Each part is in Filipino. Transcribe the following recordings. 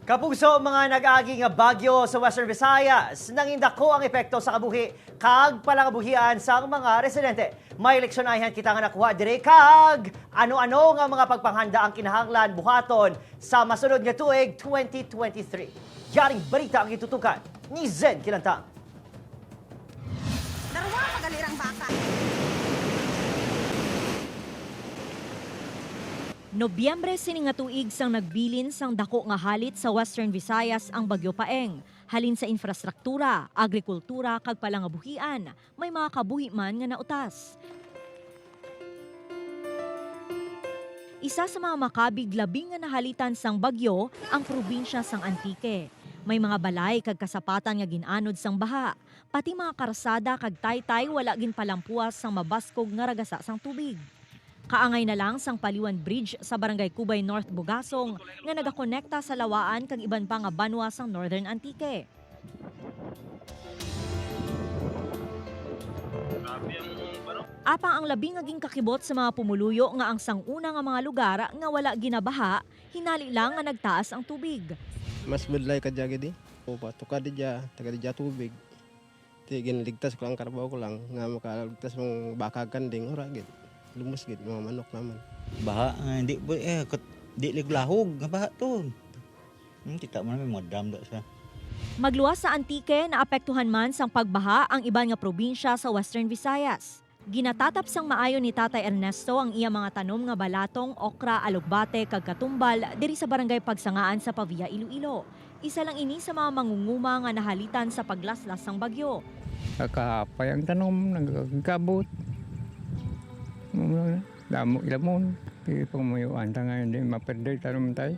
Kapuso mga nag-agi nga bagyo sa Western Visayas, nangindako ang epekto sa kabuhi kag palangabuhian sa mga residente. May leksyonahan kita nga nakuha dire kag ano-ano nga mga pagpanghanda ang kinahanglan buhaton sa masunod nga tuig 2023. Yaring balita ang itutukan ni Zen Kilantang. Darwa magalirang baka. Nobyembre sining nga tuig sang nagbilin sang dako nga halit sa Western Visayas ang Bagyo Paeng. Halin sa infrastruktura, agrikultura kag palangabuhian, may mga kabuhi man nga nautas. Isa sa mga makabig labing nga nahalitan sang bagyo ang probinsya sang Antique. May mga balay kag kasapatan nga ginanod sang baha, pati mga karsada kag taytay wala gin palampuas sang mabaskog nga ragasa sang tubig. Kaangay na lang sang Paliwan Bridge sa Barangay Cubay North, Bugasong nga nagakonekta sa Lawaan kag iban pa nga banwa sang Northern Antique. Apang ang labing naging kakibot sa mga pumuluyo nga ang sanguna nga mga lugar nga wala ginabaha, hinali lang nga nagtaas ang tubig. Mas budlay ka dyan gidi. Upa, tuka di dyan, taga di dyan tubig. Di ginligtas ko lang, karabaw ko lang. Nga makaligtas mong baka kanding, ora gid. Lumus gid, mga manok naman. Baha, hindi po di liglahog, nga baha to. Kita mo namin mga dam sa. Magluwas sa Antique, naapektuhan man sang pagbaha ang iban nga probinsya sa Western Visayas. Ginatatap sang maayo ni Tatay Ernesto ang iya mga tanom nga balatong, okra, alugbate kag katumbal diri sa barangay Pagsangaan sa Pavia, Iloilo. Isa lang ini sa mga mangunguma nga nahalitan sa paglaslas sang bagyo. Kakapay ang tanom, nagkabot. Damo ilamon, pumuyuan ta nga hindi maperday tanom tayo.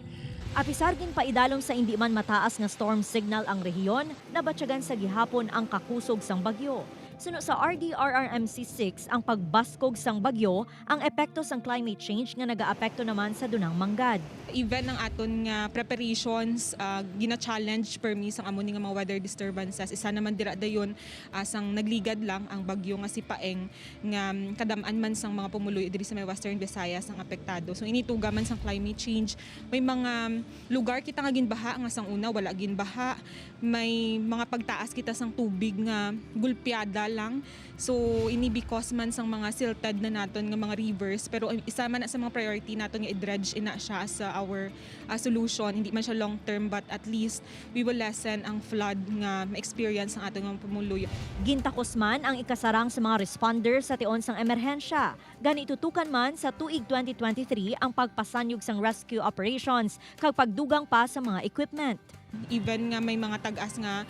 Apisar gin paidalom sa hindi man mataas nga storm signal ang rehiyon, nabatyagan sa gihapon ang kakusog sang bagyo. Suno sa RDRRMC6 ang pagbaskog sang bagyo, ang epekto sang climate change nga nagaapekto naman sa dunang manggad. Even ang aton nga preparations gina-challenge per me sang amon nga mga weather disturbances, isa naman dira dayon sang nagligad lang ang bagyo nga si Paeng nga kadam-an man sang mga pumuluyo diri sa may Western Visayas ang apektado. So inituga man sang climate change, may mga lugar kita nga ginbaha nga sang una wala ginbaha, may mga pagtaas kita sang tubig nga gulpiada lang. So ini because man sang mga silted na naton nga mga rivers, pero isa man na sa mga priority naton nga i-dredge ina siya sa our solution. Hindi man siya long term but at least we will lessen ang flood nga ma-experience ang aton nga pumuluyo. Gintakos man ang ikasarang sa mga responders sa tion sang emerhensya. Gani tutukan man sa tuig 2023 ang pagpasanyog sang rescue operations kag pagdugang pa sa mga equipment. Even nga may mga tag-as nga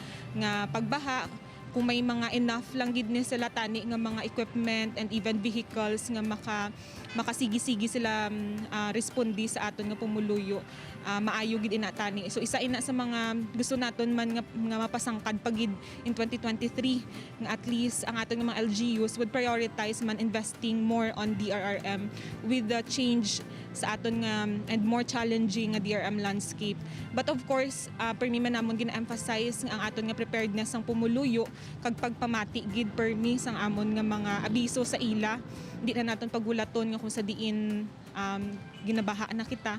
pagbaha, kung may mga enough lang gid ni sila tani nga mga equipment and even vehicles nga makasigi-sigi sila respondi sa aton nga pumuluyo, maayo gid ina tani. So isa ina sa mga gusto naton man nga mapasangkad pagid in 2023 nga at least ang aton nga mga LGUs would prioritize man investing more on DRRM with the change sa aton nga and more challenging nga DRM landscape. But of course, permi man namon gina-emphasize nga ang aton nga preparedness sang pumuluyo kag pagpamati gid permi sang amon nga mga abiso sa ila. Di na naton pagulaton nga kung sa diin ginabaha na kita.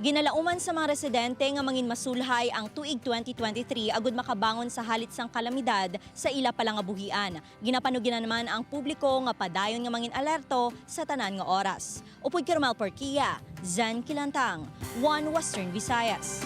Ginalauman sa mga residente nga mangin masulhay ang tuig 2023 agud makabangon sa halit sang kalamidad sa ila palangabuhian. Ginapanuginan naman ang publiko nga padayon nga mangin alerto sa tanan nga oras. Upod Kirmal Porquia, Zen Kilantang, One Western Visayas.